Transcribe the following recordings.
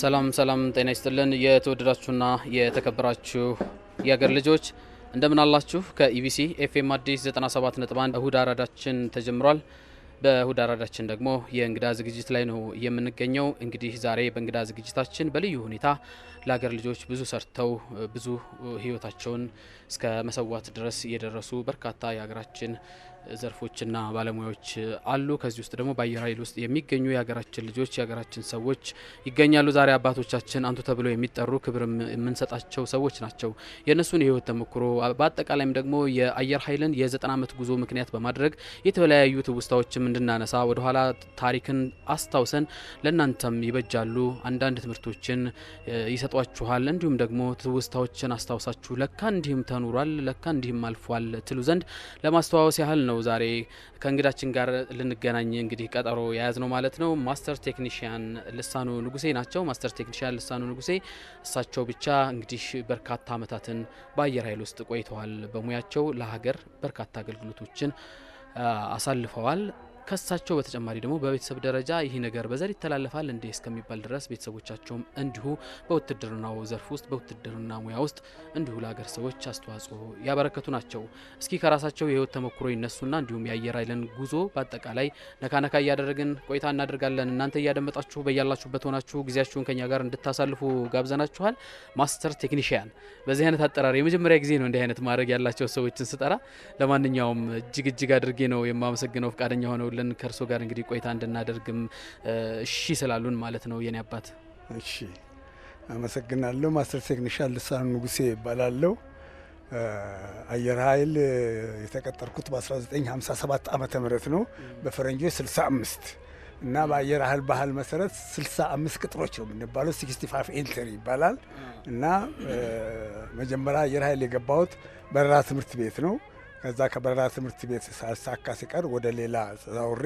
ሰላም ጤና ይስጥልን የተወደዳችሁና የተከበራችሁ የአገር ልጆች እንደምን አላችሁ? ከኢቢሲ ኤፍኤም አዲስ 97.1 እሁድ አራዳችን ተጀምሯል። በእሁድ አራዳችን ደግሞ የእንግዳ ዝግጅት ላይ ነው የምንገኘው። እንግዲህ ዛሬ በእንግዳ ዝግጅታችን በልዩ ሁኔታ ለአገር ልጆች ብዙ ሰርተው ብዙ ህይወታቸውን እስከ መሰዋት ድረስ የደረሱ በርካታ የሀገራችን ዘርፎችና ባለሙያዎች አሉ። ከዚህ ውስጥ ደግሞ በአየር ኃይል ውስጥ የሚገኙ የሀገራችን ልጆች የሀገራችን ሰዎች ይገኛሉ። ዛሬ አባቶቻችን አንቱ ተብለው የሚጠሩ ክብር የምንሰጣቸው ሰዎች ናቸው። የእነሱን የህይወት ተሞክሮ በአጠቃላይም ደግሞ የአየር ኃይልን የ90 ዓመት ጉዞ ምክንያት በማድረግ የተለያዩ ትውስታዎችም እንድናነሳ ወደኋላ ታሪክን አስታውሰን ለእናንተም ይበጃሉ አንዳንድ ትምህርቶችን ይሰጧችኋል። እንዲሁም ደግሞ ትውስታዎችን አስታውሳችሁ ለካ እንዲህም ተኑሯል ለካ እንዲህም አልፏል ትሉ ዘንድ ለማስተዋወስ ያህል ነው ዛሬ ከእንግዳችን ጋር ልንገናኝ እንግዲህ ቀጠሮ የያዝ ነው ማለት ነው። ማስተር ቴክኒሽያን ልሳኑ ንጉሴ ናቸው። ማስተር ቴክኒሽያን ልሳኑ ንጉሴ እሳቸው ብቻ እንግዲህ በርካታ ዓመታትን በአየር ኃይል ውስጥ ቆይተዋል። በሙያቸው ለሀገር በርካታ አገልግሎቶችን አሳልፈዋል። ከሳቸው በተጨማሪ ደግሞ በቤተሰብ ደረጃ ይህ ነገር በዘር ይተላለፋል እንዴ እስከሚባል ድረስ ቤተሰቦቻቸውም እንዲሁ በውትድርናው ዘርፍ ውስጥ በውትድርና ሙያ ውስጥ እንዲሁ ለሀገር ሰዎች አስተዋጽኦ ያበረከቱ ናቸው። እስኪ ከራሳቸው የህይወት ተሞክሮ ይነሱና እንዲሁም የአየር ኃይልን ጉዞ በአጠቃላይ ነካነካ እያደረግን ቆይታ እናደርጋለን። እናንተ እያደመጣችሁ በያላችሁበት ሆናችሁ ጊዜያችሁን ከኛ ጋር እንድታሳልፉ ጋብዘናችኋል። ማስተር ቴክኒሽያን በዚህ አይነት አጠራር የመጀመሪያ ጊዜ ነው እንዲህ አይነት ማድረግ ያላቸው ሰዎችን ስጠራ። ለማንኛውም እጅግ አድርጌ ነው የማመሰግነው ፈቃደኛ ሆነው ከርሶ ጋር እንግዲህ ቆይታ እንድናደርግም እሺ ስላሉን ማለት ነው የኔ አባት። እሺ አመሰግናለሁ። ማስተር ቴክኒሽያን ልሳኑ ንጉሴ ይባላለሁ። አየር ኃይል የተቀጠርኩት በ1957 ዓመተ ምህረት ነው በፈረንጆች 65 እና በአየር ኃይል ባህል መሰረት 65 ቅጥሮች ነው የምንባለው 65 ኤንትሪ ይባላል። እና መጀመሪያ አየር ኃይል የገባሁት በረራ ትምህርት ቤት ነው። ከዛ ከበረራ ትምህርት ቤት ሳልሳካ ሲቀር ወደ ሌላ ዛውሬ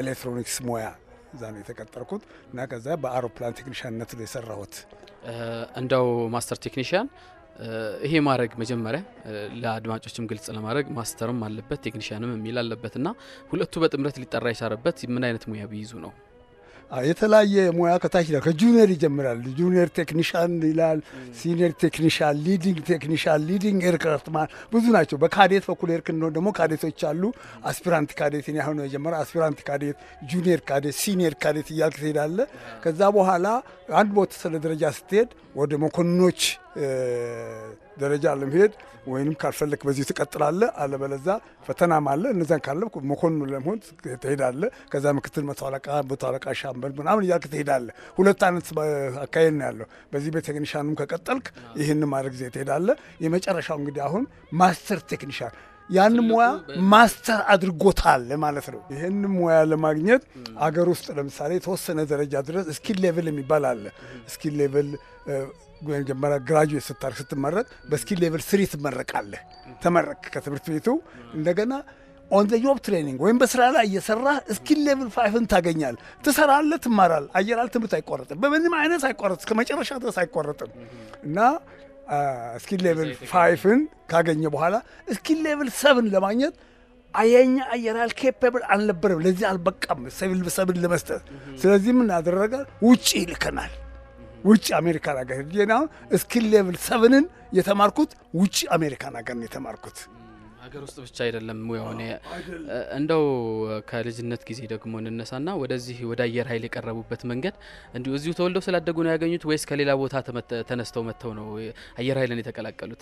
ኤሌክትሮኒክስ ሙያ እዛ ነው የተቀጠርኩት እና ከዛ በአውሮፕላን ቴክኒሻንነት ነው የሰራሁት። እንደው ማስተር ቴክኒሽያን ይሄ ማድረግ መጀመሪያ ለአድማጮችም ግልጽ ለማድረግ ማስተርም አለበት ቴክኒሽያንም የሚል አለበትና ሁለቱ በጥምረት ሊጠራ የቻለበት ምን አይነት ሙያ ቢይዙ ነው? የተለያየ ሙያ ከታች ነው። ከጁኒየር ይጀምራል። ጁኒየር ቴክኒሻን ይላል፣ ሲኒየር ቴክኒሻን፣ ሊዲንግ ቴክኒሻን፣ ሊዲንግ ኤርክራፍት ማን ብዙ ናቸው። በካዴት በኩል ኤርክ ነው ደግሞ ካዴቶች አሉ። አስፒራንት ካዴት እኔ አሁን የጀመረ አስፒራንት ካዴት፣ ጁኒየር ካዴት፣ ሲኒየር ካዴት እያልክ ትሄዳለህ። ከዛ በኋላ አንድ ቦታ ስለ ደረጃ ስትሄድ ወደ መኮንኖች ደረጃ ለመሄድ ወይንም ካልፈለክ በዚህ ትቀጥላለህ፣ አለበለዛ ፈተናም አለ። እነዛን ካለፍኩ መኮንን ለመሆን ትሄዳለህ። ከዛ ምክትል መቶ አለቃ ሻምበል ምናምን እያልክ ትሄዳለህ። ሁለት አይነት አካሄድ ነው ያለው። በዚህ በቴክኒሻኑም ከቀጠልክ ይህን ማድረግ ጊዜ ትሄዳለህ። የመጨረሻው እንግዲህ አሁን ማስተር ቴክኒሻን ያን ሙያ ማስተር አድርጎታል ማለት ነው። ይህን ሙያ ለማግኘት አገር ውስጥ ለምሳሌ የተወሰነ ደረጃ ድረስ ስኪል ሌቭል የሚባል አለ። ስኪል ሌቭል መጀመሪያ ግራጁዌት ስታርክ ስትመረቅ በስኪል ሌቭል 3 ትመረቃለህ። ተመረቅ ከትምህርት ቤቱ እንደገና ኦን ዘ ጆብ ትሬኒንግ ወይም በስራ ላይ እየሰራህ ስኪል ሌቭል 5ን ታገኛለህ። ትሰራለህ፣ ትማራለህ። አየር ኃይል ትምህርት አይቋረጥም፣ በምንም አይነት አይቋረጥም፣ እስከ መጨረሻ ድረስ አይቋረጥም። እና ስኪል ሌቭል 5ን ካገኘ በኋላ ስኪል ሌቭል 7 ለማግኘት አየኛ አየር ኃይል ኬፓብል አልነበረም፣ ለዚህ አልበቃም ሰብል ለመስጠት። ስለዚህ ምን አደረገ? ውጪ ይልከናል። ውጪ አሜሪካን ሀገር ሄጄና ስኪል ሌቭል 7ን የተማርኩት ውጪ አሜሪካን ሀገር ነው የተማርኩት። ሀገር ውስጥ ብቻ አይደለም ሙያውን። እንደው ከልጅነት ጊዜ ደግሞ እንነሳና ወደዚህ ወደ አየር ኃይል የቀረቡበት መንገድ እንዲሁ እዚሁ ተወልደው ስላደጉ ነው ያገኙት ወይስ ከሌላ ቦታ ተነስተው መጥተው ነው አየር ኃይልን የተቀላቀሉት?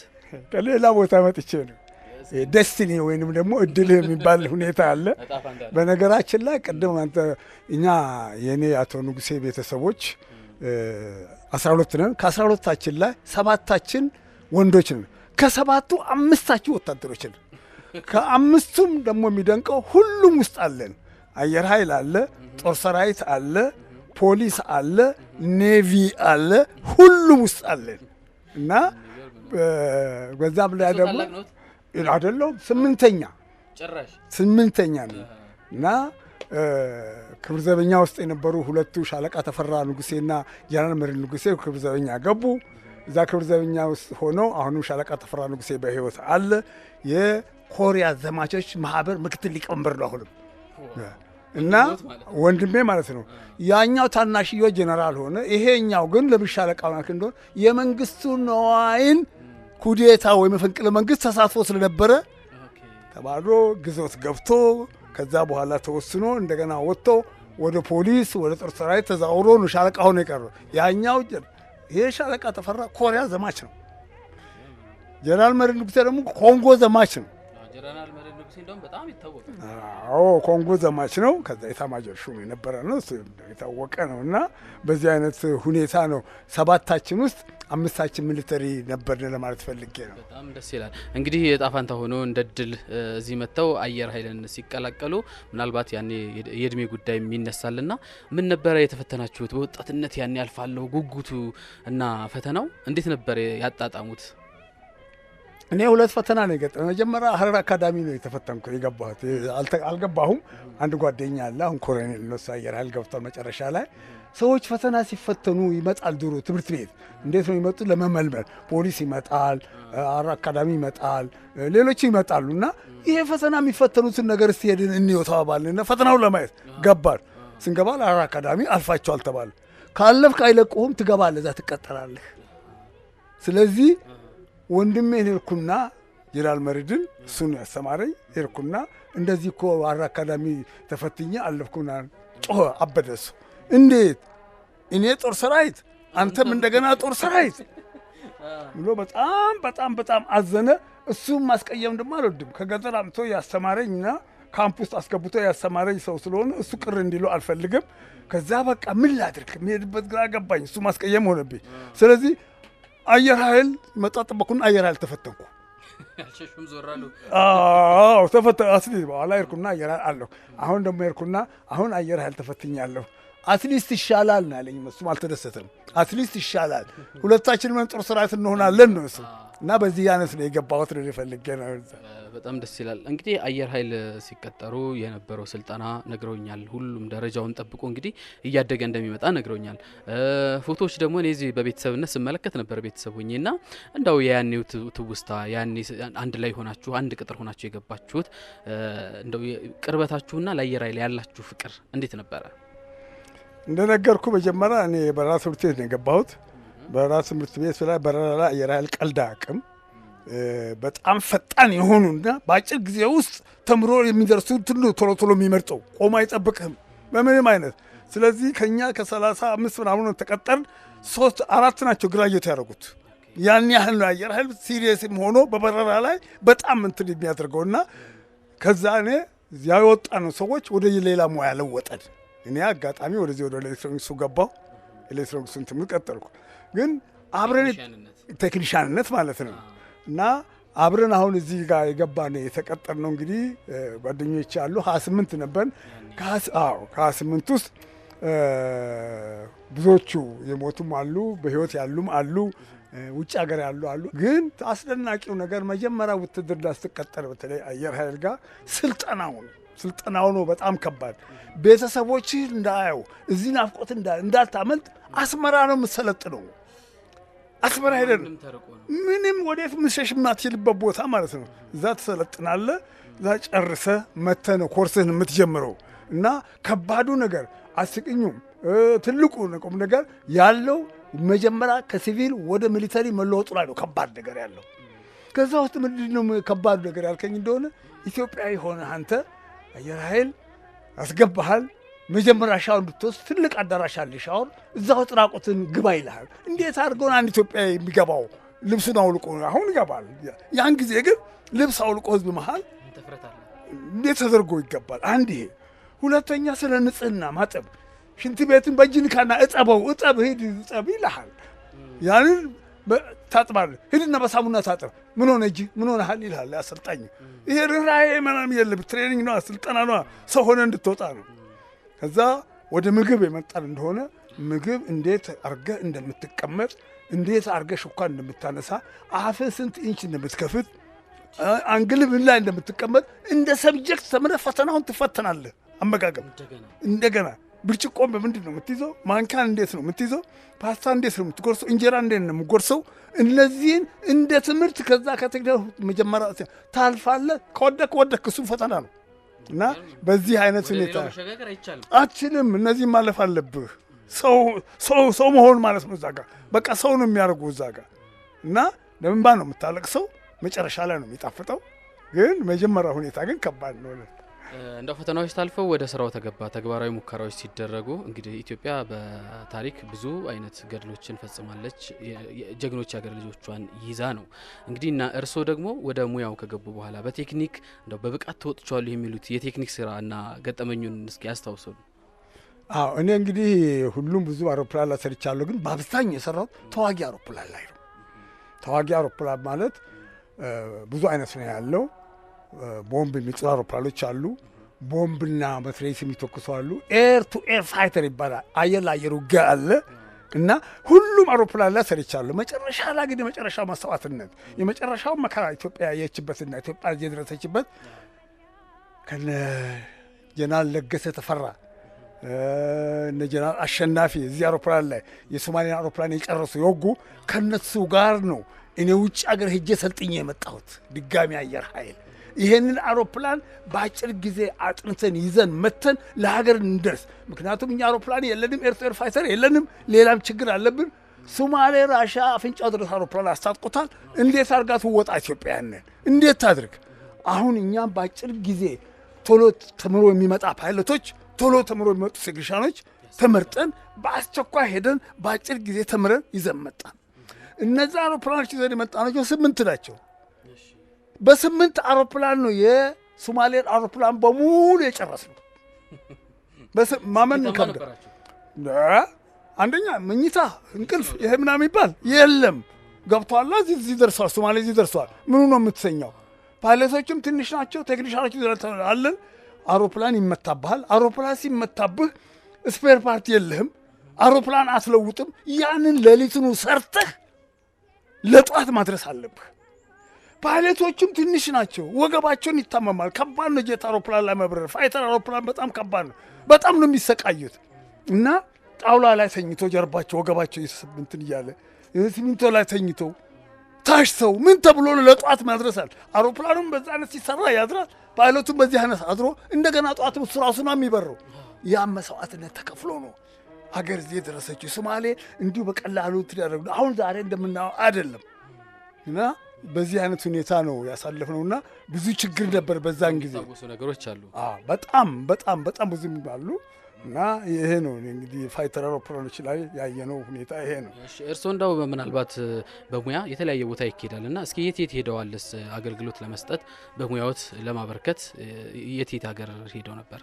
ከሌላ ቦታ መጥቼ ነው። ደስቲኒ ወይንም ደግሞ እድል የሚባል ሁኔታ አለ። በነገራችን ላይ ቅድም አንተ እኛ የኔ አቶ ንጉሴ ቤተሰቦች 12 ነን። ከ12ታችን ላይ 7ታችን ወንዶች ነን። ከ7ቱ 5ታችን ወታደሮች ነን። ከ5ቱም ደግሞ የሚደንቀው ሁሉም ውስጥ አለን። አየር ኃይል አለ፣ ጦር ሰራዊት አለ፣ ፖሊስ አለ፣ ኔቪ አለ፣ ሁሉም ውስጥ አለን እና በዛም ላይ ደግሞ አይደለም 8ኛ ነው እና ክብር ዘበኛ ውስጥ የነበሩ ሁለቱ ሻለቃ ተፈራ ንጉሴና ጀነራል መሪ ንጉሴ ክብር ዘበኛ ገቡ። እዛ ክብር ዘበኛ ውስጥ ሆነው አሁንም ሻለቃ ተፈራ ንጉሴ በህይወት አለ። የኮሪያ ዘማቾች ማህበር ምክትል ሊቀመንበር ነው አሁንም እና ወንድሜ ማለት ነው። ያኛው ታናሽዮ ጀነራል ሆነ። ይሄኛው ግን ለብር ሻለቃ ማለት እንደሆነ የመንግስቱ ነዋይን ኩዴታ ወይ መፈንቅለ መንግስት ተሳትፎ ስለነበረ ተባሮ ግዞት ገብቶ ከዛ በኋላ ተወስኖ እንደገና ወጥቶ ወደ ፖሊስ ወደ ጦር ሰራዊት ተዛውሮ ነው ሻለቃ ሆኖ የቀረው። ያኛው ይሄ ሻለቃ ተፈራ ኮሪያ ዘማች ነው። ጀነራል መሪ ንጉሴ ደግሞ ኮንጎ ዘማች ነው። ጀነራል መሪ ንጉሴ እንደውም በጣም ይታወቃል። ኮንጎ ዘማች ነው። ከዛ ኤታማዦር ሹም የነበረ ነው። እሱ የታወቀ ነው። እና በዚህ አይነት ሁኔታ ነው ሰባታችን ውስጥ አምስታችን ሚሊተሪ ነበርን ለማለት ፈልጌ ነው። በጣም ደስ ይላል። እንግዲህ የዕጣ ፈንታ ሆኖ እንደ ድል እዚህ መጥተው አየር ኃይልን ሲቀላቀሉ ምናልባት ያኔ የእድሜ ጉዳይ ይነሳልና ምን ነበረ የተፈተናችሁት? በወጣትነት ያኔ ያልፋለሁ ጉጉቱ እና ፈተናው እንዴት ነበር ያጣጣሙት? እኔ ሁለት ፈተና ነው የገጠመኝ። መጀመሪያ ሀረር አካዳሚ ነው የተፈተንኩ የገባሁት። አልገባሁም። አንድ ጓደኛ አለ አሁን ኮሎኔል ነው፣ አየር ኃይል ገብቷል። መጨረሻ ላይ ሰዎች ፈተና ሲፈተኑ ይመጣል። ድሮ ትምህርት ቤት እንዴት ነው ይመጡ? ለመመልመል ፖሊስ ይመጣል፣ ሀረር አካዳሚ ይመጣል፣ ሌሎች ይመጣሉ። እና ይሄ ፈተና የሚፈተኑትን ነገር እስቲ ሄድን እንየው ተባባልን። ፈተናውን ለማየት ገባል። ስንገባ ሀረር አካዳሚ አልፋቸዋል ተባለ። ካለፍክ አይለቁህም፣ ትገባለህ፣ እዛ ትቀጠራለህ። ስለዚህ ወንድሜ ሄድኩና ጀነራል መርድን እሱን ያስተማረኝ ሄድኩና እንደዚህ እኮ ሀረር አካዳሚ ተፈትኜ አለፍኩና ጮኸ፣ አበደሱ። እንዴት እኔ ጦር ሰራዊት አንተም እንደገና ጦር ሰራዊት ብሎ በጣም በጣም በጣም አዘነ። እሱም ማስቀየም ደግሞ አልወድም። ከገጠር አምጥቶ ያስተማረኝና ካምፕ ውስጥ አስገብቶ ያስተማረኝ ሰው ስለሆነ እሱ ቅር እንዲለው አልፈልግም። ከዛ በቃ ምን ላድርግ የሚሄድበት ግራ ገባኝ። እሱ ማስቀየም ሆነብኝ። ስለዚህ አየር ኃይል መጣ ጠበኩና አየር ኃይል ተፈተንኩ። አልሸሹም ዞራሉ። አስሊ በኋላ ሄድኩና አየር ኃይል አለሁ። አሁን ደግሞ ሄድኩና አሁን አየር ኃይል ተፈትኛለሁ። አትሊስት ይሻላል ነው ያለኝ። እሱም አልተደሰተም። አትሊስት ይሻላል ሁለታችን ምን ጦር ሰራዊት እንሆናለን ነው እሱ። እና በዚህ ያነስ ነው የገባሁት ነው ፈልጌ ነው። በጣም ደስ ይላል። እንግዲህ አየር ኃይል ሲቀጠሩ የነበረው ስልጠና ነግረውኛል። ሁሉም ደረጃውን ጠብቆ እንግዲህ እያደገ እንደሚመጣ ነግረውኛል። ፎቶዎች ደግሞ እኔ እዚህ በቤተሰብነት ስመለከት ነበር ቤተሰብ ሆኜና እንዳው ያኔው ትውስታ ያኔ አንድ ላይ ሆናችሁ አንድ ቅጥር ሆናችሁ የገባችሁት እንደው ቅርበታችሁና ለአየር ኃይል ያላችሁ ፍቅር እንዴት ነበረ? እንደነገርኩ መጀመሪያ እኔ በረራ ትምህርት ቤት ነው የገባሁት። በረራ ትምህርት ቤት ላይ በረራ ላይ አየር ኃይል ቀልድ አያውቅም። በጣም ፈጣን የሆኑና በአጭር ጊዜ ውስጥ ተምሮ የሚደርሱ ቶሎ ቶሎ የሚመርጠው ቆሞ አይጠብቅህም በምንም አይነት። ስለዚህ ከኛ ከ35 ምናምን ተቀጠርን። 3-4 ናቸው ግራጁዌት ያደረጉት። ያን ያህል ነው አየር ኃይል ሲሪየስም ሆኖ በበረራ ላይ በጣም እንትን የሚያደርገውና ከዛ እኔ ያወጣ ነው ሰዎች ወደ ሌላ ሙያ ለወጠን። እኔ አጋጣሚ ወደዚህ ወደ ኤሌክትሮኒክሱ ገባሁ። ኤሌክትሮኒክሱን ትምህርት ቀጠልኩ። ግን አብረን ቴክኒሻንነት ማለት ነው። እና አብረን አሁን እዚህ ጋር የገባን የተቀጠርነው እንግዲህ ጓደኞች አሉ 28 ነበርን። ከ28 ውስጥ ብዙዎቹ የሞቱም አሉ፣ በህይወት ያሉም አሉ፣ ውጭ ሀገር ያሉ አሉ። ግን አስደናቂው ነገር መጀመሪያ ውትድርና ስትቀጠር በተለይ አየር ኃይል ጋር ስልጠናው ነው በጣም ከባድ። ቤተሰቦች እንዳያው እዚህ ናፍቆት እንዳታመልጥ አስመራ ነው የምትሰለጥነው። አስመራ ሄደን ምንም ወዴት ምሸሽ የማትችልበት ቦታ ማለት ነው። እዛ ትሰለጥናለህ። እዛ ጨርሰህ መተህ ነው ኮርስህን የምትጀምረው። እና ከባዱ ነገር አስቂኙም ትልቁ ቁም ነገር ያለው መጀመሪያ ከሲቪል ወደ ሚሊተሪ መለወጡ ላይ ነው ከባድ ነገር ያለው። ከዛ ውስጥ ምንድን ነው ከባዱ ነገር ያልከኝ እንደሆነ ኢትዮጵያዊ ሆነ አንተ አየር ኃይል አስገባሃል። መጀመሪያ ሻወር እንድትወስድ ትልቅ አዳራሽ አለ ሻወር። እዛ ውስጥ ራቁትን ግባ ይልሃል። እንዴት አድርገውን አንድ ኢትዮጵያዊ የሚገባው? ልብሱን አውልቆ አሁን ይገባል። ያን ጊዜ ግን ልብስ አውልቆ ህዝብ መሃል እንዴት ተደርጎ ይገባል? አንድ ይሄ። ሁለተኛ ስለ ንጽህና ማጠብ፣ ሽንት ቤትን በእጅንካና እጠበው ሂድ እጠብ ይልሃል። ያንን ታጥባለህ። ሂድና በሳሙና ታጠብ። ምን ሆነ እጅ ምን ሆነሃል ይልሃል አሰልጣኝ። ይሄ ርህራሄ ምናምን የለም። ትሬኒንግ ነው፣ ስልጠና ነው፣ ሰው ሆነ እንድትወጣ ነው። ከዛ ወደ ምግብ የመጣን እንደሆነ ምግብ እንዴት አርገህ እንደምትቀመጥ፣ እንዴት አርገህ ሹካን እንደምታነሳ፣ አፍህ ስንት ኢንች እንደምትከፍት፣ አንግል ምን ላይ እንደምትቀመጥ እንደ ሰብጀክት ተምረህ ፈተናውን ትፈተናለህ። አመጋገብ እንደገና ብርጭቆን በምንድን ነው የምትይዘው? ማንካን እንዴት ነው የምትይዘው? ፓስታ እንዴት ነው የምትጎርሰው? እንጀራ እንዴት ነው የምትጎርሰው? እነዚህን እንደ ትምህርት ከዛ መጀመሪያ ታልፋለህ። ከወደክ እሱ ፈተና ነው። እና በዚህ አይነት ሁኔታ አችልም እነዚህ ማለፍ አለብህ። ሰው መሆን ማለት ነው። እዛ ጋር በቃ ሰው ነው የሚያደርጉ እዛ ጋር እና ለምንባ ነው የምታለቅሰው፣ መጨረሻ ላይ ነው የሚጣፍጠው። ግን መጀመሪያ ሁኔታ ግን ከባድ ነው። እንደው ፈተናዎች ታልፈው ወደ ስራው ተገባ፣ ተግባራዊ ሙከራዎች ሲደረጉ እንግዲህ ኢትዮጵያ በታሪክ ብዙ አይነት ገድሎችን ፈጽማለች። ጀግኖች ያገር ልጆቿን ይዛ ነው እንግዲህ እና እርስዎ ደግሞ ወደ ሙያው ከገቡ በኋላ በቴክኒክ እንደው በብቃት ተወጥቻለሁ የሚሉት የቴክኒክ ስራ እና ገጠመኙን እስኪ ያስታውሱን። አዎ እኔ እንግዲህ ሁሉም ብዙ አውሮፕላን ላይ ሰርቻለሁ፣ ግን በአብዛኛው የሰራሁት ተዋጊ አውሮፕላን ላይ ነው። ተዋጊ አውሮፕላን ማለት ብዙ አይነት ነው ያለው። ቦምብ የሚጥሉ አውሮፕላኖች አሉ፣ ቦምብና መትረየስ የሚተኩሱ አሉ። ኤር ቱ ኤር ፋይተር ይባላል፣ አየር ለአየር ውጊያ አለ እና ሁሉም አውሮፕላን ላይ ሰርቻለሁ። መጨረሻ ላይ ግን የመጨረሻው መስዋዕትነት የመጨረሻው መከራ ኢትዮጵያ ያየችበትና ኢትዮጵያ የደረሰችበት ከነ ጀነራል ለገሰ ተፈራ እነ ጀነራል አሸናፊ እዚህ አውሮፕላን ላይ የሶማሊያን አውሮፕላን የጨረሱ የወጉ ከነሱ ጋር ነው እኔ ውጭ አገር ሄጄ ሰልጥኜ የመጣሁት ድጋሚ አየር ኃይል። ይሄንን አውሮፕላን በአጭር ጊዜ አጥንተን ይዘን መተን ለሀገር እንደርስ። ምክንያቱም እኛ አውሮፕላን የለንም፣ ኤር ፋይተር የለንም፣ ሌላም ችግር አለብን። ሶማሌ ራሻ አፍንጫው ድረስ አውሮፕላን አስታጥቆታል። እንዴት አድርጋ ትወጣ ኢትዮጵያንን እንዴት ታድርግ? አሁን እኛም በአጭር ጊዜ ቶሎ ተምሮ የሚመጣ ፓይለቶች ቶሎ ተምሮ የሚመጡ ቴክኒሻኖች ተመርጠን በአስቸኳይ ሄደን በአጭር ጊዜ ተምረን ይዘን መጣን። እነዛ አውሮፕላኖች ይዘን የመጣናቸው 8 ናቸው። በ8 አውሮፕላን ነው የሶማሌን አውሮፕላን በሙሉ የጨረስነው። ማመን ከብደ አንደኛ መኝታ እንቅልፍ ይሄ ምናምን ይባል የለም። ገብቷላ እዚህ ደርሷል፣ ሶማሌ እዚህ ደርሷል። ምኑ ነው የምትሰኛው? ፓይለቶችም ትንሽ ናቸው፣ ቴክኒሻኖች አለን። አውሮፕላን ይመታብሃል። አውሮፕላን ሲመታብህ ስፔር ፓርት የለህም፣ አውሮፕላን አትለውጥም። ያንን ሌሊቱኑ ሰርተህ ለጧት ማድረስ አለብህ። ፓይለቶቹም ትንሽ ናቸው፣ ወገባቸውን ይታመማል። ከባድ ነው ጄት አውሮፕላን ላይ መብረር። ፋይተር አውሮፕላን በጣም ከባድ ነው፣ በጣም ነው የሚሰቃዩት። እና ጣውላ ላይ ተኝቶ ጀርባቸው ወገባቸው እንትን እያለ ሲሚንቶ ላይ ተኝቶ ታሽተው ምን ተብሎ ለጧት ማድረሳል። አውሮፕላኑም በዛ አይነት ሲሰራ ያድራል፣ ፓይለቱም በዚህ አይነት አድሮ እንደገና ጧት እሱ ራሱ ነው የሚበረው። ያ መስዋዕትነት ተከፍሎ ነው አገር እዚህ የደረሰችው። ሶማሌ እንዲሁ በቀላሉ ትደረግ አሁን ዛሬ እንደምናየው አይደለም። እና በዚህ አይነት ሁኔታ ነው ያሳለፍነውና ብዙ ችግር ነበር በዛን ጊዜ። ነገሮች አሉ በጣም በጣም በጣም ብዙ አሉ። እና ይሄ ነው እንግዲህ ፋይተር አውሮፕላኖች ላይ ያየነው ሁኔታ ይሄ ነው። እርስዎ እንደው ምናልባት በሙያ የተለያየ ቦታ ይኬዳልና እስኪ የት ሄደዋልስ አገልግሎት ለመስጠት በሙያዎት ለማበርከት የት ሀገር ሄደው ነበር?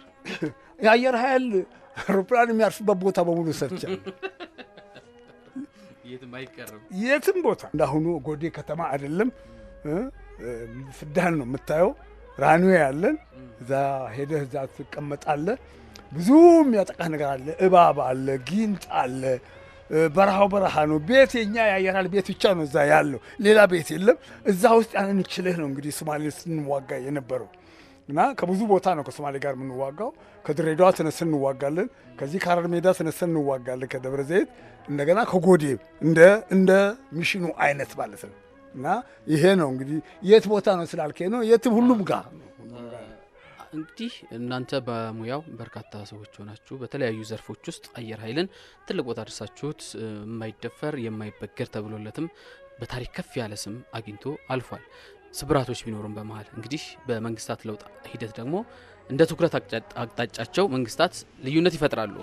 የአየር ኃይል አውሮፕላን የሚያርፍበት ቦታ በሙሉ ሰርቻለሁ። የትም ቦታ እንዳሁኑ ጎዴ ከተማ አይደለም፣ ፍዳን ነው የምታየው። ራንዌ ያለን እዛ ሄደህ እዛ ትቀመጣለህ። ብዙ የሚያጠቃ ነገር አለ። እባብ አለ፣ ጊንጥ አለ። በረሃው በረሃ ነው። ቤት የኛ የአየር ኃይል ቤት ብቻ ነው እዛ ያለው፣ ሌላ ቤት የለም። እዛ ውስጥ ያንን ችለህ ነው እንግዲህ ሶማሌ ስንዋጋ የነበረው እና ከብዙ ቦታ ነው ከሶማሌ ጋር የምንዋጋው። ከድሬዳዋ ተነስተን እንዋጋለን፣ ከዚህ ከሐረር ሜዳ ተነስተን እንዋጋለን፣ ከደብረ ዘይት እንደገና ከጎዴ እንደ ሚሽኑ አይነት ማለት ነው። እና ይሄ ነው እንግዲህ የት ቦታ ነው ስላልከኝ ነው የትም ሁሉም ጋር እንግዲህ እናንተ በሙያው በርካታ ሰዎች ሆናችሁ በተለያዩ ዘርፎች ውስጥ አየር ኃይልን ትልቅ ቦታ ደርሳችሁት የማይደፈር የማይበገር ተብሎለትም በታሪክ ከፍ ያለ ስም አግኝቶ አልፏል። ስብራቶች ቢኖሩም በመሃል እንግዲህ በመንግስታት ለውጥ ሂደት ደግሞ እንደ ትኩረት አቅጣጫቸው መንግስታት ልዩነት ይፈጥራሉ።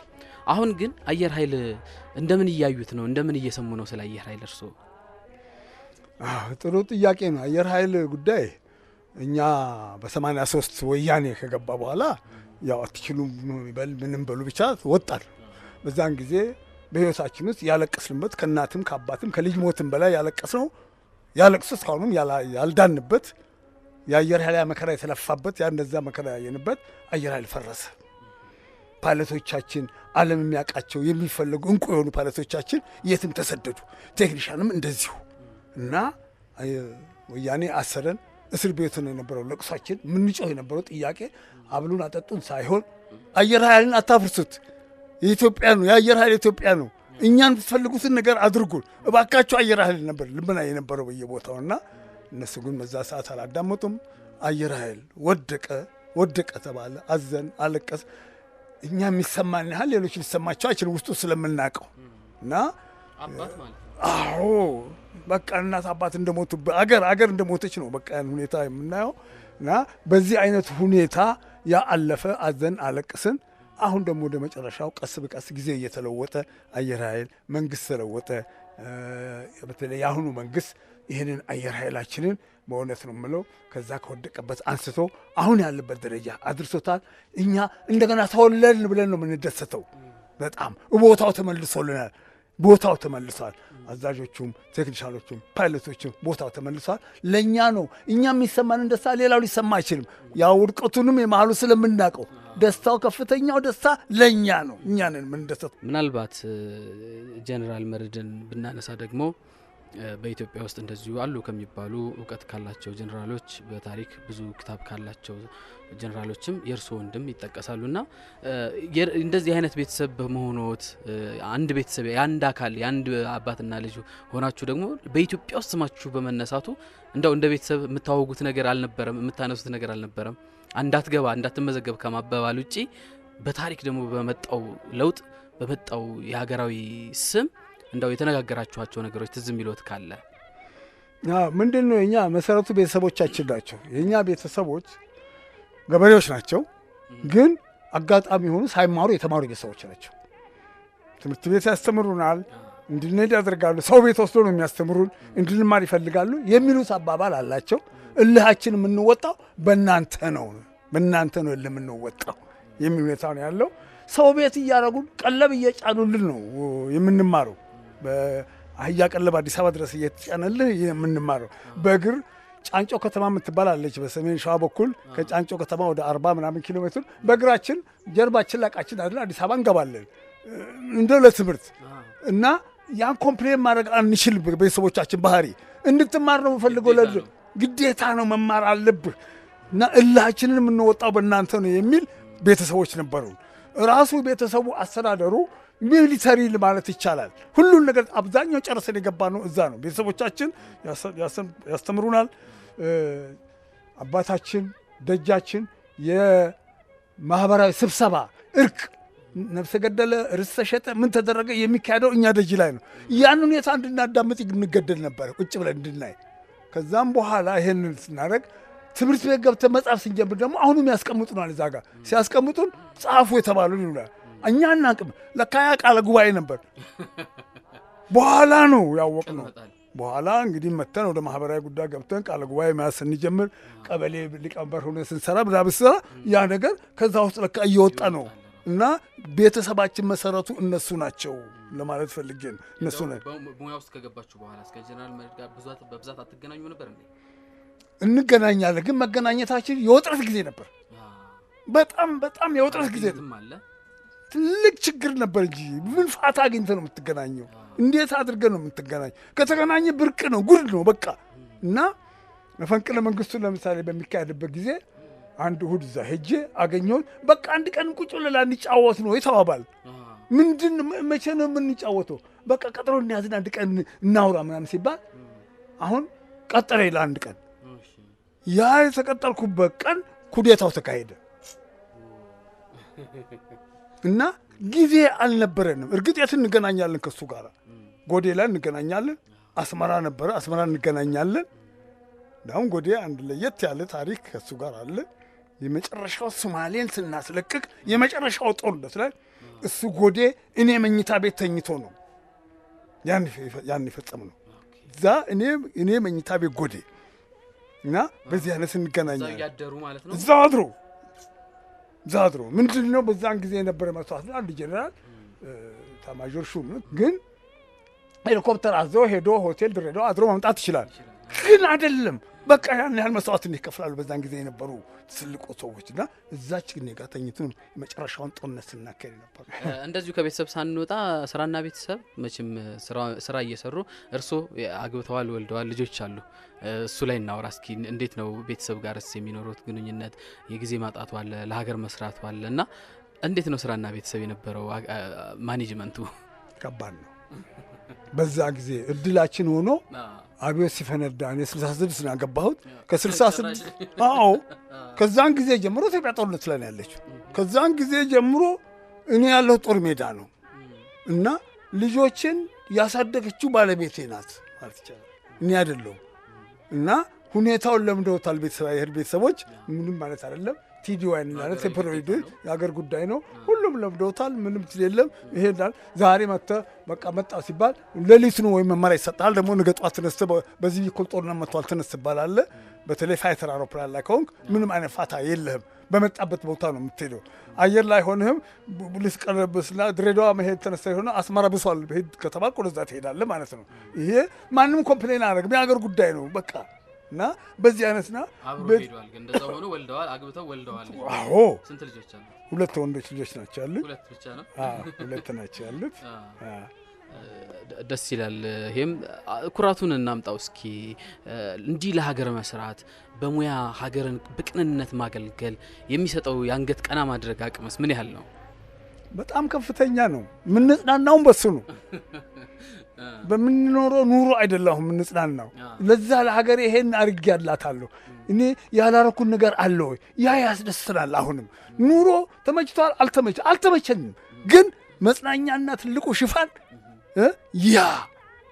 አሁን ግን አየር ኃይል እንደምን እያዩት ነው? እንደምን እየሰሙ ነው ስለ አየር ኃይል እርሶ? ጥሩ ጥያቄ ነው። አየር ኃይል ጉዳይ እኛ በ83 ወያኔ ከገባ በኋላ ያው አትችሉም በል ምንም በሉ ብቻ ወጣል። በዛን ጊዜ በህይወታችን ውስጥ ያለቀስንበት ከእናትም ከአባትም ከልጅ ሞትም በላይ ያለቀስነው ያለቅሱ እስካሁንም ያልዳንበት የአየር ኃይል መከራ የተለፋበት ያ እንደዛ መከራ ያየንበት አየር ኃይል ፈረሰ። ፓይለቶቻችን ዓለም የሚያውቃቸው የሚፈልጉ እንቁ የሆኑ ፓይለቶቻችን የትም ተሰደዱ። ቴክኒሻንም እንደዚሁ እና ወያኔ አሰረን። እስር ቤት ነው የነበረው ለቅሷችን። ምንጮህ የነበረው ጥያቄ አብሉን አጠጡን ሳይሆን አየር ኃይልን አታፍርሱት፣ የኢትዮጵያ ነው፣ የአየር ኃይል ኢትዮጵያ ነው፣ እኛን የምትፈልጉትን ነገር አድርጉን እባካችሁ አየር ኃይል ነበር ልመና የነበረው በየቦታውና እነሱ ግን በዛ ሰዓት አላዳመጡም። አየር ኃይል ወደቀ። ወደቀ ተባለ። አዘን አለቀስ። እኛ የሚሰማን ያህል ሌሎች ሊሰማቸው አይችልም ውስጡ ስለምናውቀው እና አባት ማለት አዎ በቃ እናት አባት እንደሞቱ አገር እንደሞተች ነው በቃ ያን ሁኔታ የምናየው እና በዚህ አይነት ሁኔታ ያ አለፈ። አዘን አለቅስን። አሁን ደግሞ ወደ መጨረሻው ቀስ በቀስ ጊዜ እየተለወጠ አየር ኃይል መንግስት ተለወጠ። በተለይ የአሁኑ መንግስት ይህንን አየር ኃይላችንን በእውነት ነው የምለው ከዛ ከወደቀበት አንስቶ አሁን ያለበት ደረጃ አድርሶታል። እኛ እንደገና ተወለድን ብለን ነው የምንደሰተው። በጣም ቦታው ተመልሶልናል። ቦታው ተመልሷል። አዛዦቹም ቴክኒሻኖቹም ፓይለቶቹም ቦታው ተመልሷል። ለእኛ ነው እኛ የሚሰማንን ደስታ ሌላው ሊሰማ አይችልም። ያው ውድቀቱንም የመሃሉ ስለምናውቀው ደስታው ከፍተኛው ደስታ ለእኛ ነው። እኛንን የምንደሰተው። ምናልባት ጀነራል መርዕድን ብናነሳ ደግሞ በኢትዮጵያ ውስጥ እንደዚሁ አሉ ከሚባሉ እውቀት ካላቸው ጀነራሎች በታሪክ ብዙ ክታብ ካላቸው ጀነራሎችም የእርሶ ወንድም ይጠቀሳሉና እንደዚህ አይነት ቤተሰብ በመሆኖት አንድ ቤተሰብ የአንድ አካል የአንድ አባትና ልጅ ሆናችሁ ደግሞ በኢትዮጵያ ውስጥ ስማችሁ በመነሳቱ እንደ ቤተሰብ የምታወጉት ነገር አልነበረም፣ የምታነሱት ነገር አልነበረም። እንዳትገባ እንዳትመዘገብ ከማባባል ውጪ በታሪክ ደግሞ በመጣው ለውጥ በመጣው የሀገራዊ ስም እንደው የተነጋገራችኋቸው ነገሮች ትዝ የሚሉት ካለ? ምንድነው? እኛ መሰረቱ ቤተሰቦቻችን ናቸው። የኛ ቤተሰቦች ገበሬዎች ናቸው፣ ግን አጋጣሚ ሆኑ ሳይማሩ የተማሩ ቤተሰቦች ናቸው። ትምህርት ቤት ያስተምሩናል፣ እንድንሄድ ያደርጋሉ። ሰው ቤት ወስዶ ነው የሚያስተምሩን፣ እንድንማር ይፈልጋሉ የሚሉት አባባል አላቸው። እልሃችን የምንወጣው በእናንተ ነው እልህ የምንወጣው የሚል ሁኔታ ነው ያለው። ሰው ቤት እያደረጉን ቀለብ እየጫኑልን ነው የምንማረው። በአህያ ቀለብ አዲስ አበባ ድረስ እየተጫነልን የምንማረው። በእግር ጫንጮ ከተማ የምትባላለች በሰሜን ሸዋ በኩል ከጫንጮ ከተማ ወደ 40 ምናምን ኪሎ ሜትር በእግራችን ጀርባችን ላቃችን አይደል አዲስ አበባ እንገባለን እንደው ለትምህርት እና ያን ኮምፕሌን ማድረግ አንችል። ቤተሰቦቻችን ባህሪ እንድትማር ነው የምፈልገው፣ ግዴታ ነው መማር አለብህ እና እላችንን የምንወጣው በእናንተ ነው የሚል ቤተሰቦች ነበሩ። ራሱ ቤተሰቡ አስተዳደሩ ሚሊተሪ ማለት ይቻላል። ሁሉን ነገር አብዛኛው ጨርሰን የገባ ነው እዛ ነው። ቤተሰቦቻችን ያስተምሩናል። አባታችን ደጃችን የማህበራዊ ስብሰባ እርቅ፣ ነፍሰ ገደለ፣ ርስት ተሸጠ፣ ምን ተደረገ የሚካሄደው እኛ ደጅ ላይ ነው። ያን ሁኔታ እንድናዳምጥ እንገደል ነበር ቁጭ ብለን እንድናይ። ከዛም በኋላ ይሄንን ስናደርግ ትምህርት ቤት ገብተን መጽሐፍ ስንጀምር ደግሞ አሁንም ያስቀምጡናል። እዛ ጋር ሲያስቀምጡን ጻፉ የተባሉን ይሉናል። እኛ እናቅም ለካ ያ ቃለ ጉባኤ ነበር። በኋላ ነው ያወቅነው። በኋላ እንግዲህ መተን ወደ ማህበራዊ ጉዳይ ገብተን ቃለ ጉባኤ መያዝ ስንጀምር ቀበሌ ሊቀመንበር ሆነ ስንሰራ ብላ ያ ነገር ከዛ ውስጥ ለካ እየወጣ ነው እና ቤተሰባችን መሰረቱ እነሱ ናቸው ለማለት ፈልጌ ነው። እነሱ ናቸው። ሙያ ውስጥ ከገባችሁ በኋላ እስከ ጀነራል መርዕድ ጋር በብዛት አትገናኙ ነበር እንዴ? እንገናኛለን፣ ግን መገናኘታችን የውጥረት ጊዜ ነበር። በጣም የውጥረት ጊዜ አለ። ትልቅ ችግር ነበር እንጂ ምን ፋታ አግኝተህ ነው የምትገናኘው? እንዴት አድርገህ ነው የምትገናኘው? ከተገናኘ ብርቅ ነው፣ ጉድ ነው በቃ። እና መፈንቅለ መንግስቱን ለምሳሌ በሚካሄድበት ጊዜ አንድ እሑድ እዛ ሄጄ አገኘሁት። በቃ አንድ ቀን ቁጭ ብለን እንጫወት ነው የተባባል። ምንድን መቼ ነው የምንጫወተው? በቃ ቀጥሮ እንያዝን አንድ ቀን እናውራ ምናምን ሲባል አሁን ቀጠረ ይላል አንድ ቀን። ያ የተቀጠልኩበት ቀን ኩዴታው ተካሄደ እና ጊዜ አልነበረንም። እርግጥ የት እንገናኛለን? ከሱ ጋር ጎዴ ላይ እንገናኛለን። አስመራ ነበረ፣ አስመራ እንገናኛለን። አሁን ጎዴ አንድ ለየት ያለ ታሪክ ከሱ ጋር አለ። የመጨረሻው ሶማሌን ስናስለቅቅ የመጨረሻው ጦርነት ላይ እሱ ጎዴ፣ እኔ መኝታ ቤት ተኝቶ ነው ያን ይፈጸም ነው። እዛ እኔ መኝታ ቤት ጎዴ እና በዚህ አይነት እንገናኛለን። እዛ አድሮ ምንድን ነው በዛን ጊዜ የነበረ መስዋዕት አንድ ጀነራል ታማዦር ሹም ግን ሄሊኮፕተር አዘው ሄዶ ሆቴል ድሬዳዋ አድሮ ማምጣት ይችላል። ግን አይደለም በቃ ያን ያህል መስዋዕት ይከፍላሉ በዛን ጊዜ የነበሩ ትልቁ ሰዎች እና እዛች ግን ጋር ተኝተን የመጨረሻውን ጦርነት ስናካሄድ ነበር። እንደዚሁ ከቤተሰብ ሳንወጣ ስራና ቤተሰብ መቼም ስራ እየሰሩ እርሶ አግብተዋል፣ ወልደዋል፣ ልጆች አሉ። እሱ ላይ እናወራ እስኪ። እንዴት ነው ቤተሰብ ጋርስ የሚኖሩት ግንኙነት? የጊዜ ማጣቱ አለ፣ ለሀገር መስራቱ አለ እና እንዴት ነው ስራና ቤተሰብ የነበረው ማኔጅመንቱ? ከባድ ነው። በዛ ጊዜ እድላችን ሆኖ አብዮት ሲፈነዳ እኔ 66 ነው ያገባሁት። ከ66 አዎ ከዛን ጊዜ ጀምሮ ኢትዮጵያ ጦርነት ላይ ነው ያለችው። ከዛን ጊዜ ጀምሮ እኔ ያለው ጦር ሜዳ ነው እና ልጆችን ያሳደገችው ባለቤቴ ናት ማለት ይቻላል፣ እኔ አይደለሁም። እና ሁኔታውን ለምደውታል ቤተሰቦች፣ ምንም ማለት አይደለም። ቲዲዋይ እንላለን፣ ቴምፖራሪ የሀገር ጉዳይ ነው። ሁሉም ለምደውታል፣ ምንም የለም ይሄዳል። ዛሬ መጥተህ በቃ መጣ ሲባል ሌሊት ነው ወይም መመሪያ ይሰጣል። ደግሞ ነገ ጠዋት ተነስተህ በዚህ በኩል ጦርነት መጥቷል ተነስ ትባላለህ። በተለይ ፋይተር አውሮፕላን ላይ ከሆንክ ምንም አይነት ፋታ የለህም። በመጣበት ቦታ ነው የምትሄደው። አየር ላይ ሆነህም ልትቀረብስና ድሬዳዋ መሄድ ተነሳ የሆነ አስመራ ብሷል ሄድ ከተባልክ ወደዛ ትሄዳለህ ማለት ነው። ይሄ ማንም ኮምፕሌን አያደርግም፣ የሀገር ጉዳይ ነው በቃ። እና በዚህ አይነትና ሄዷል። ግን እንደዛ ሆኖ ወልደዋል፣ አግብተው ወልደዋል። አዎ ስንት ልጆች አሉ? 2 ወንዶች ልጆች ናቸው ያሉት። 2 ብቻ ነው? አዎ 2 ናቸው ያሉት። ደስ ይላል። ይሄም ኩራቱን እናምጣው እስኪ። እንዲህ ለሀገር መስራት በሙያ ሀገርን በቅንነት ማገልገል የሚሰጠው የአንገት ቀና ማድረግ አቅምስ ምን ያህል ነው? በጣም ከፍተኛ ነው። የምንጽናናውም በሱ ነው። በምንኖረው ኑሮ አይደለም የምንጽናናው። ለዛ ለሀገር ይሄን አድርጌያላታለሁ እኔ ያላረኩት ነገር አለ ወይ? ያ ያስደስተናል። አሁንም ኑሮ ተመችቷል አልተመቸንም፣ ግን መጽናኛና ትልቁ ሽፋን ያ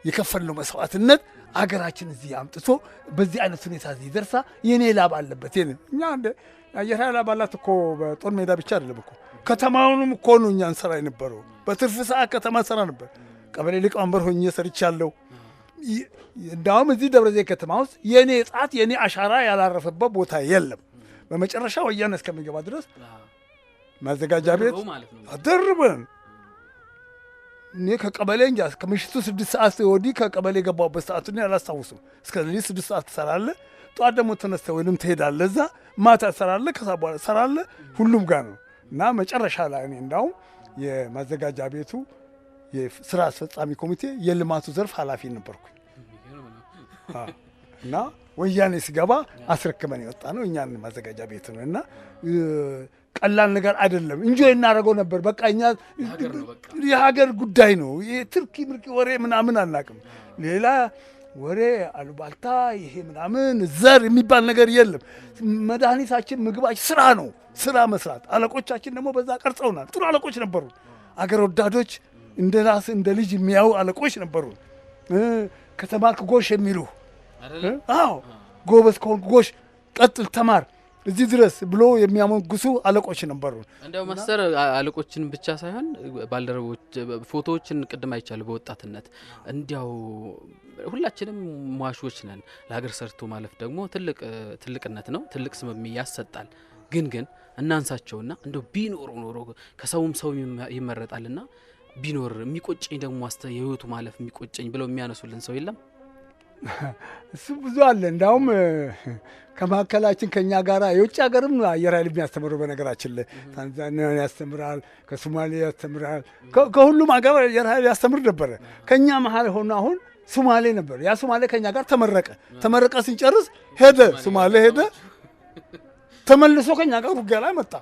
የከፈልነው መስዋዕትነት አገራችን እዚህ አምጥቶ በዚህ አይነት ሁኔታ እዚህ ደርሳ የኔ ላብ አለበት። እኛ እንደ አየር ኃይል አባላት እኮ በጦር ሜዳ ብቻ አይደለም እኮ ከተማውንም እኮ ነው እኛ እንሰራ የነበረው። በትርፍ ሰዓት ከተማ ሰራ ነበር። ቀበሌ ሊቀመንበር ሆኜ ሰርቻለሁ። እንዳውም እዚህ ደብረ ዘይት ከተማ ውስጥ የኔ ጣት የኔ አሻራ ያላረፈበት ቦታ የለም። በመጨረሻ ወያኔ እስከሚገባ ድረስ ማዘጋጃ ቤት አደርበን እኔ ከቀበሌ እንጃ ከምሽቱ 6 ሰዓት ወዲህ ከቀበሌ የገባሁበት ሰዓት እኔ አላስታውስም። እስከ 6 ሰዓት ትሰራለህ፣ ጠዋት ደግሞ ተነስተህ ወይንም ትሄዳለህ፣ እዛ ማታ ትሰራለህ፣ ከዛ በኋላ ትሰራለህ። ሁሉም ጋር ነው እና መጨረሻ ላይ እኔ እንዳውም የማዘጋጃ ቤቱ የስራ አስፈጻሚ ኮሚቴ የልማቱ ዘርፍ ኃላፊ ነበርኩኝ እና ወያኔ ሲገባ አስረክበን የወጣ ነው እኛን ማዘጋጃ ቤት ነው እና ቀላል ነገር አይደለም። እንጆይ እናደርገው ነበር። በቃ እኛ የሀገር ጉዳይ ነው። የትርኪ ምርቂ ወሬ ምናምን አናውቅም። ሌላ ወሬ አሉባልታ ይሄ ምናምን ዘር የሚባል ነገር የለም። መድኃኒታችን ምግባችን ስራ ነው፣ ስራ መስራት። አለቆቻችን ደግሞ በዛ ቀርጸውናል። ጥሩ አለቆች ነበሩ። አገር ወዳዶች፣ እንደ ራስ እንደ ልጅ የሚያዩ አለቆች ነበሩ። ከተማርክ ጎሽ የሚሉ አዎ፣ ጎበዝ ከሆንክ ጎሽ ቀጥል፣ ተማር እዚህ ድረስ ብሎ የሚያሞግሱ አለቆች ነበሩ። እንደው ማስተር አለቆችን ብቻ ሳይሆን ባልደረቦች ፎቶዎችን ቅድም አይቻለሁ በወጣትነት እንዲያው ሁላችንም ሟሾች ነን። ለሀገር ሰርቶ ማለፍ ደግሞ ትልቅነት ነው፣ ትልቅ ስም ያሰጣል። ግን እናንሳቸውና እንደው ቢኖር ኖሮ ከሰውም ሰው ይመረጣልና ቢኖር የሚቆጨኝ ደግሞ የህይወቱ ማለፍ የሚቆጨኝ ብለው የሚያነሱልን ሰው የለም? እሱ ብዙ አለ። እንዳውም ከማዕከላችን ከኛ ጋር የውጭ ሀገርም አየር ኃይል የሚያስተምረው በነገራችን ላይ ታንዛኒያ ያስተምራል፣ ከሶማሌ ያስተምራል፣ ከሁሉም ሀገር አየር ኃይል ያስተምር ነበረ። ከኛ መሀል ሆኖ አሁን ሶማሌ ነበር። ያ ሶማሌ ከኛ ጋር ተመረቀ ስንጨርስ ሄደ፣ ሶማሌ ሄደ፣ ተመልሶ ከኛ ጋር ውጊያ ላይ መጣ።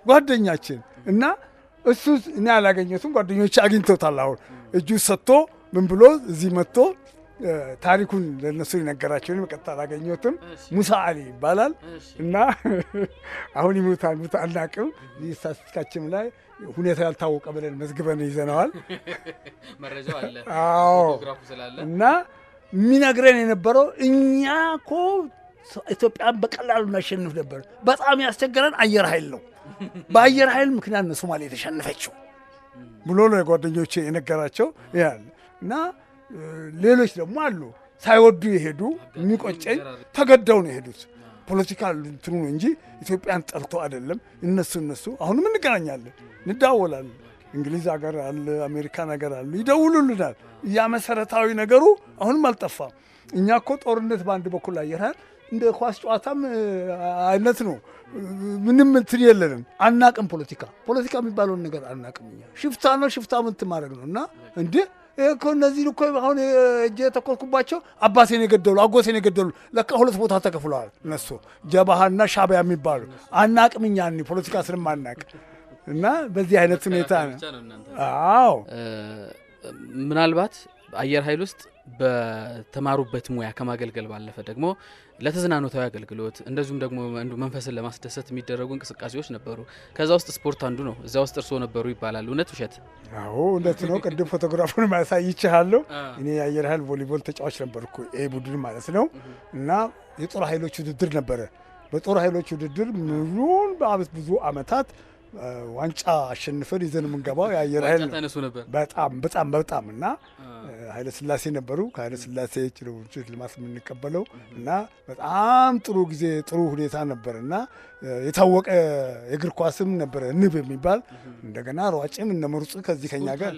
ጓደኛችን እና እሱ እኔ አላገኘቱም፣ ጓደኞች አግኝተውታል። አሁን እጁ ሰጥቶ ምን ብሎ እዚህ መጥቶ ታሪኩን ለነሱ የነገራቸውን በቀጥታ አላገኘሁትም። ሙሳ አሊ ይባላል እና አሁን ይሞታል አናውቅም። ስታቲስቲካችን ላይ ሁኔታ ያልታወቀ ብለን መዝግበን ይዘነዋል። መረጃው አለ። አዎ። እና የሚነግረን የነበረው እኛ እኮ ኢትዮጵያን በቀላሉ እናሸንፍ ነበር። በጣም ያስቸገረን አየር ኃይል ነው። በአየር ኃይል ምክንያት ነው ሶማሌ የተሸነፈችው ብሎ ለጓደኞቼ የነገራቸው ያለ እና ሌሎች ደግሞ አሉ ሳይወዱ የሄዱ የሚቆጨኝ ተገደው ነው የሄዱት። ፖለቲካል እንትኑ ነው እንጂ ኢትዮጵያን ጠልቶ አይደለም። እነሱ አሁንም እንገናኛለን፣ እንደዋወላለን። እንግሊዝ ሀገር አለ፣ አሜሪካን ሀገር አሉ፣ ይደውሉልናል። ያ መሰረታዊ ነገሩ አሁንም አልጠፋም። እኛ እኮ ጦርነት በአንድ በኩል አየር ኃይል እንደ ኳስ ጨዋታም አይነት ነው። ምንም እንትን የለንም፣ አናቅም። ፖለቲካ የሚባለውን ነገር አናቅም። እኛ ሽፍታ ነው፣ ሽፍታ ምን ማድረግ ነው። እና እንዴ እኮ እነዚህ እኮ አሁን እጄ የተኮርኩባቸው አባቴን የገደሉ አጎቴን የገደሉ ለካ 2 ቦታ ተከፍለዋል። እነሱ ጀባሃና ሻዕቢያ የሚባሉ አናቅም። እኛ ፖለቲካ ስለማናቅ እና በዚህ አይነት ሁኔታ ነው። አዎ ምናልባት አየር ኃይል ውስጥ በተማሩበት ሙያ ከማገልገል ባለፈ ደግሞ ለተዝናኖታዊ አገልግሎት እንደዚሁም ደግሞ መንፈስን ለማስደሰት የሚደረጉ እንቅስቃሴዎች ነበሩ። ከዛ ውስጥ ስፖርት አንዱ ነው። እዛ ውስጥ እርስዎ ነበሩ ይባላል። እውነት ውሸት? አዎ እውነት ነው። ቅድም ፎቶግራፉን ማሳይቻለሁ። እኔ የአየር ኃይል ቮሊቦል ተጫዋች ነበርኩ፣ ኤ ቡድን ማለት ነው። እና የጦር ኃይሎች ውድድር ነበረ። በጦር ኃይሎች ውድድር ሙሉን ብዙ አመታት ዋንጫ አሸንፈን ይዘን የምንገባው የአየር ኃይል ነበር። በጣም እና ኃይለ ሥላሴ ነበሩ። ከኃይለ ሥላሴ ልማት የምንቀበለው እና በጣም ጥሩ ጊዜ ጥሩ ሁኔታ ነበር እና የታወቀ የእግር ኳስም ነበረ ንብ የሚባል እንደገና ሯጭም እነ ምሩጽ ከዚህ ከኛ ጋር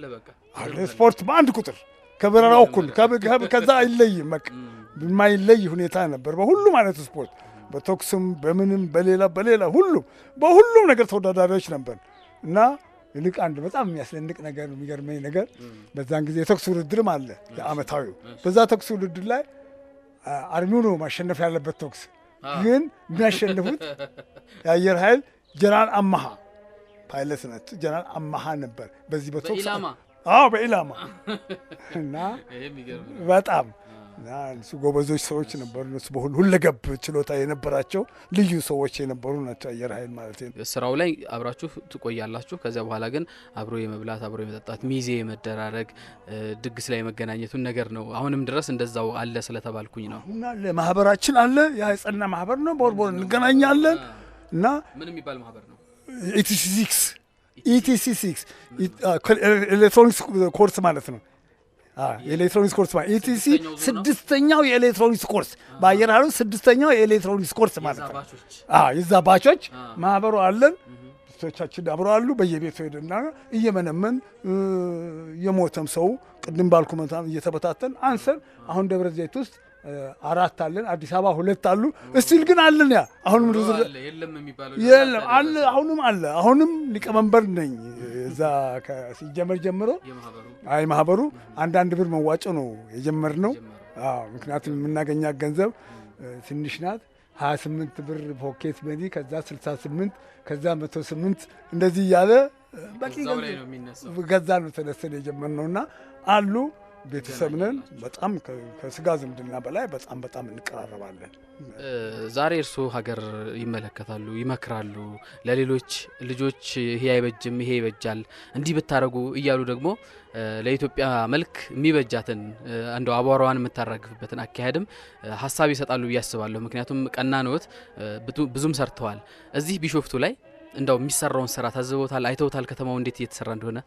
ስፖርት በአንድ ቁጥር ከበረራው እኩል ከዛ አይለይም። በቃ የማይለይ ሁኔታ ነበር በሁሉም አይነት ስፖርት በቶክስም በምንም በሌላ በሁሉም ነገር ተወዳዳሪዎች ነበር እና ይልቅ አንድ በጣም የሚያስደንቅ ነገር የሚገርመኝ ነገር በዛን ጊዜ የቶክስ ውድድርም አለ የአመታዊው። በዛ ቶክስ ውድድር ላይ አርሚው ነው ማሸነፍ ያለበት ቶክስ፣ ግን የሚያሸንፉት የአየር ኃይል ጀነራል አማሃ ፓይለት ናቸው። ጀነራል አማሃ ነበር በዚህ በቶክስ በኢላማ እና በጣም እሱ ጎበዞች ሰዎች ነበሩ። እነሱ ሁለገብ ችሎታ የነበራቸው ልዩ ሰዎች የነበሩ ናቸው አየር ኃይል ማለት ነው። ስራው ላይ አብራችሁ ትቆያላችሁ። ከዚያ በኋላ ግን አብሮ የመብላት አብሮ የመጠጣት ሚዜ የመደራረግ ድግስ ላይ የመገናኘቱን ነገር ነው። አሁንም ድረስ እንደዛው አለ ስለተባልኩኝ ነው። እና ለማህበራችን አለ የጸና ማህበር ነው። በወር እንገናኛለን። እና ምን የሚባል ማህበር ነው? ኢቲሲ6 ኤሌክትሮኒክስ ኮርስ ማለት ነው። የኤሌክትሮኒክስ ኮርስ ማለት ኢቲሲ ስድስተኛው የኤሌክትሮኒክስ ኮርስ በአየር ኃይል ስድስተኛው የኤሌክትሮኒክስ ኮርስ ማለት ነው። የዛ ባቾች ማህበሩ አለን። ብቶቻችን አብረው አሉ። በየቤቱ ሄደና እየመነመን የሞተም ሰው ቅድም ባልኩ መታም እየተበታተን አንሰን አሁን ደብረ ዘይት ውስጥ 4 አለን። አዲስ አበባ 2 አሉ። እስቲል ግን አለን። ያ አሁንም የለም አለ። አሁንም አለ። አሁንም ሊቀመንበር ነኝ እዛ ሲጀመር ጀምሮ ማህበሩ አንዳንድ ብር መዋጮ ነው የጀመርነው። ምክንያቱም የምናገኛት ገንዘብ ትንሽ ናት። 28 ብር ፖኬት መኒ፣ ከዛ 68፣ ከዛ 108 እንደዚህ እያለ በቂ ገዛ ነው ተነስተን የጀመርነውና አሉ ቤተሰብ ነን። በጣም ከስጋ ዝምድና በላይ በጣም እንቀራረባለን። ዛሬ እርስዎ ሀገር ይመለከታሉ፣ ይመክራሉ ለሌሎች ልጆች ይሄ አይበጅም ይሄ ይበጃል እንዲህ ብታረጉ እያሉ ደግሞ ለኢትዮጵያ መልክ የሚበጃትን እንደው አቧራዋን የምታራግፍበትን አካሄድም ሀሳብ ይሰጣሉ ብዬ አስባለሁ። ምክንያቱም ቀና ነዎት፣ ብዙም ሰርተዋል። እዚህ ቢሾፍቱ ላይ እንደው የሚሰራውን ስራ ታዝበውታል፣ አይተውታል ከተማው እንዴት እየተሰራ እንደሆነ?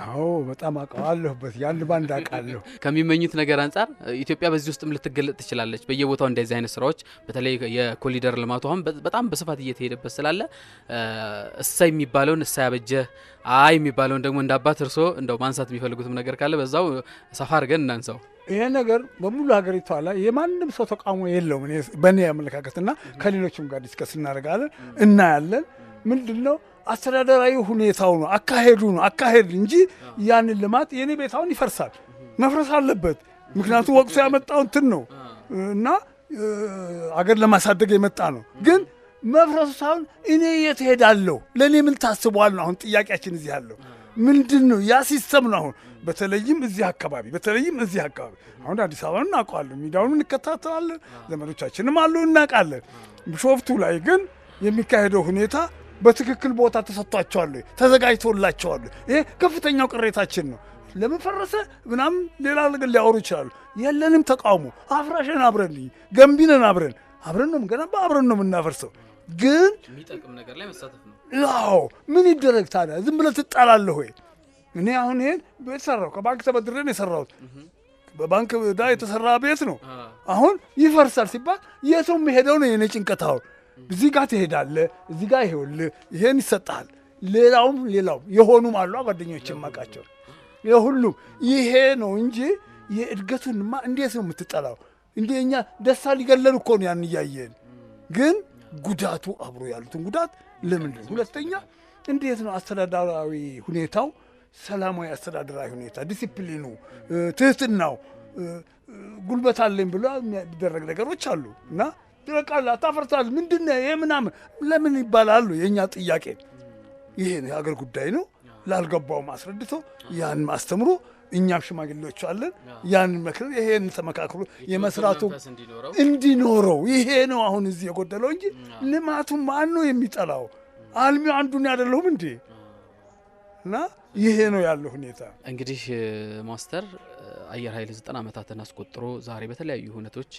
አዎ በጣም አውቃለሁበት። ያን ባንድ አውቃለሁ። ከሚመኙት ነገር አንጻር ኢትዮጵያ በዚህ ውስጥም ልትገለጥ ትችላለች። በየቦታው እንደዚህ አይነት ስራዎች በተለይ የኮሊደር ልማቱ አሁን በጣም በስፋት እየተሄደበት ስላለ እሳይ የሚባለውን እሳይ አበጀ አይ የሚባለውን ደግሞ እንዳባት እርሶ እንደው ማንሳት የሚፈልጉትም ነገር ካለ በዛው ሰፋ አድርገን እናንሳው። ይሄ ነገር በሙሉ ሀገሪቷ ላይ የማንም ሰው ተቃውሞ የለውም በእኔ አመለካከትና ከሌሎችም ጋር ዲስከስ እናደርጋለን እናያለን። ምንድነው አስተዳደራዊ ሁኔታው ነው አካሄድ እንጂ ያንን ልማት የኔ ቤታውን ይፈርሳል፣ መፍረስ አለበት። ምክንያቱም ወቅቱ ያመጣው እንትን ነው እና አገር ለማሳደግ የመጣ ነው። ግን መፍረሱ ሳይሆን እኔ የት ሄዳለሁ፣ ለእኔ ምን ታስቧል? አሁን ጥያቄያችን እዚህ ያለው ምንድን ነው? ያ ሲስተም ነው። አሁን በተለይም እዚህ አካባቢ አሁን አዲስ አበባ እናውቀዋለን፣ ሚዲያውን እንከታተላለን፣ ዘመዶቻችንም አሉ እናውቃለን። ቢሾፍቱ ላይ ግን የሚካሄደው ሁኔታ በትክክል ቦታ ተሰጥቷቸዋል፣ ተዘጋጅቶላቸዋል። ይሄ ከፍተኛው ቅሬታችን ነው። ለምን ፈረሰ ምናምን ሌላ ነገር ሊያወሩ ይችላሉ። የለንም ተቃውሞ። አፍራሽን አብረን ገንቢነን አብረን ነው የምንገነባ፣ አብረን ነው የምናፈርሰው። ግን የሚጠቅም ነገር ላይ መሳተፍ ነው። አዎ ምን ይደረግ ታዲያ? ዝም ብለህ ትጣላለህ ወይ? እኔ አሁን ይሄን ቤት ሰራው፣ ከባንክ ተበድሬን የሰራሁት በባንክ ዕዳ የተሰራ ቤት ነው። አሁን ይፈርሳል ሲባል የት ነው የሚሄደው ነው የኔ ጭንቀት። አሁን እዚህ ጋር ትሄዳለህ፣ እዚህ ጋር ይኸውልህ ይሄን ይሰጥሃል። ሌላውም የሆኑም አሉ ጓደኞችም ማቃቸው የሁሉም ይሄ ነው እንጂ የእድገቱንማ እንዴት ነው የምትጠላው? እንዴ እኛ ደስታ ሊገለን እኮ ነው ያን እያየን፣ ግን ጉዳቱ አብሮ ያሉትን ጉዳት ለምን? ሁለተኛ እንዴት ነው አስተዳደራዊ ሁኔታው፣ ሰላማዊ አስተዳደራዊ ሁኔታ፣ ዲሲፕሊኑ፣ ትህትናው፣ ጉልበት አለኝ ብሎ የሚደረግ ነገሮች አሉ እና ይበቃል፣ አታፈርሳል፣ ምንድነው ይሄ ምናምን ለምን ይባላሉ? የእኛ ጥያቄ ይሄ የሀገር ጉዳይ ነው ላልገባውም አስረድቶ ያን ማስተምሮ እኛም ሽማግሌዎች አለን ያን መክረን ይሄን ተመካክሮ የመስራቱ እንዲኖረው ይሄ ነው አሁን እዚህ የጎደለው እንጂ ልማቱ ማን ነው የሚጠላው? አልሚ አንዱን ያደለውም እንዴ? እና ይሄ ነው ያለው ሁኔታ። እንግዲህ ማስተር አየር ኃይል 90 ዓመታትን አስቆጥሮ ዛሬ በተለያዩ ሁነቶች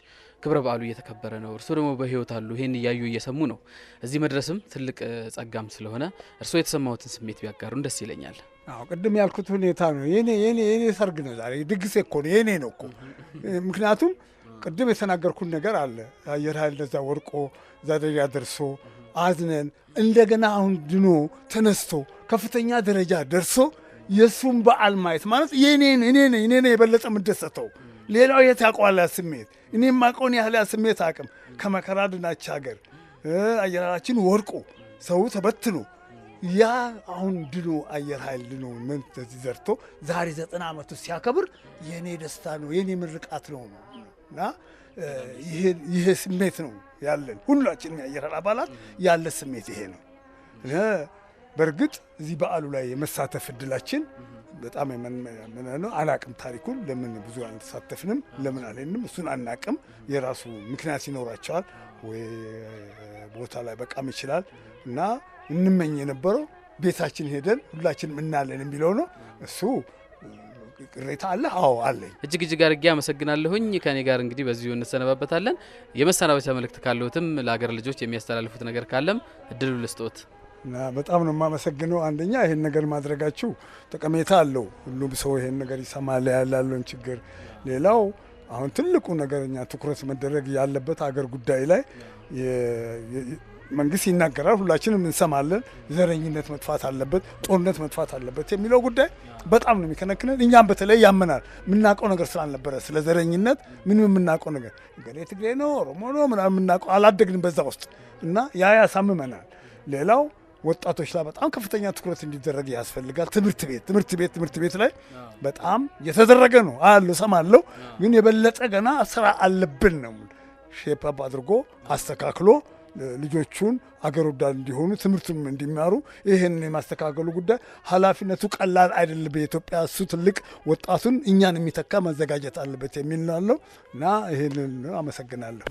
ክብረ በዓሉ እየተከበረ ነው። እርሶ ደግሞ በህይወት አሉ፣ ይሄን እያዩ እየሰሙ ነው። እዚህ መድረስም ትልቅ ጸጋም ስለሆነ እርሶ የተሰማዎትን ስሜት ቢያጋሩን ደስ ይለኛል። አዎ ቅድም ያልኩት ሁኔታ ነው። የኔ ሰርግ ነው ዛሬ፣ ድግሴ እኮ ነው፣ የኔ ነው እኮ። ምክንያቱም ቅድም የተናገርኩት ነገር አለ። አየር ኃይል ለዛ ወርቆ እዛ ደረጃ ደርሶ አዝነን እንደገና አሁን ድኖ ተነስቶ ከፍተኛ ደረጃ ደርሶ የሱም በዓል ማየት ማለት እኔ የበለጠ የምደሰተው። ሌላው የት ያውቀዋል ያ ስሜት? እኔ የማውቀውን ያህል ያ ስሜት አቅም ከመከራ ድናች ሀገር አየራችን ወርቆ ሰው ተበትኖ ያ አሁን ድኖ አየር ኃይል ድኖ እንደዚህ ዘርቶ ዛሬ 90 ዓመቱ ሲያከብር የኔ ደስታ ነው፣ የኔ ምርቃት ነው እና ይሄ ስሜት ነው ያለን ሁላችንም የአየር ኃይል አባላት ያለ ስሜት ይሄ ነው። በእርግጥ እዚህ በዓሉ ላይ የመሳተፍ እድላችን በጣም ነው። አናቅም ታሪኩን ለምን ብዙ አንተሳተፍንም ለምን አለንም እሱን አናቅም። የራሱ ምክንያት ይኖራቸዋል ወይ ቦታ ላይ በቃም ይችላል እና እንመኝ የነበረው ቤታችን ሄደን ሁላችንም እናለን የሚለው ነው። እሱ ቅሬታ አለ? አዎ አለኝ። እጅግ አድርጌ አመሰግናለሁኝ። ከኔ ጋር እንግዲህ በዚሁ እንሰነባበታለን። የመሰናበቻ መልእክት ካለዎትም ለሀገር ልጆች የሚያስተላልፉት ነገር ካለም እድሉ ልስጦት። በጣም ነው የማመሰግነው። አንደኛ ይሄን ነገር ማድረጋችሁ ጠቀሜታ አለው። ሁሉም ሰው ይሄን ነገር ይሰማል ያላለውን ችግር። ሌላው አሁን ትልቁ ነገርኛ ትኩረት መደረግ ያለበት አገር ጉዳይ ላይ መንግስት ይናገራል፣ ሁላችንም እንሰማለን። ዘረኝነት መጥፋት አለበት፣ ጦርነት መጥፋት አለበት የሚለው ጉዳይ በጣም ነው የሚከነክነን። እኛም በተለይ ያመናል። የምናውቀው ነገር ስላልነበረ ስለ ዘረኝነት ምንም የምናውቀው ነገር ገሌ ትግሬ ነው ኦሮሞ ነው ምናምን የምናውቀው አላደግንም በዛ ውስጥ እና ያ ያሳምመናል። ሌላው ወጣቶች ላይ በጣም ከፍተኛ ትኩረት እንዲደረግ ያስፈልጋል። ትምህርት ቤት ላይ በጣም የተደረገ ነው አያለሁ ሰማለሁ፣ ግን የበለጠ ገና ስራ አለብን ነው። ሼፕ አፕ አድርጎ አስተካክሎ ልጆቹን አገር ወዳድ እንዲሆኑ ትምህርቱም እንዲማሩ ይህን የማስተካከሉ ጉዳይ ኃላፊነቱ ቀላል አይደለም። በኢትዮጵያ እሱ ትልቅ ወጣቱን እኛን የሚተካ መዘጋጀት አለበት የሚል ነው እና ይህንን አመሰግናለሁ።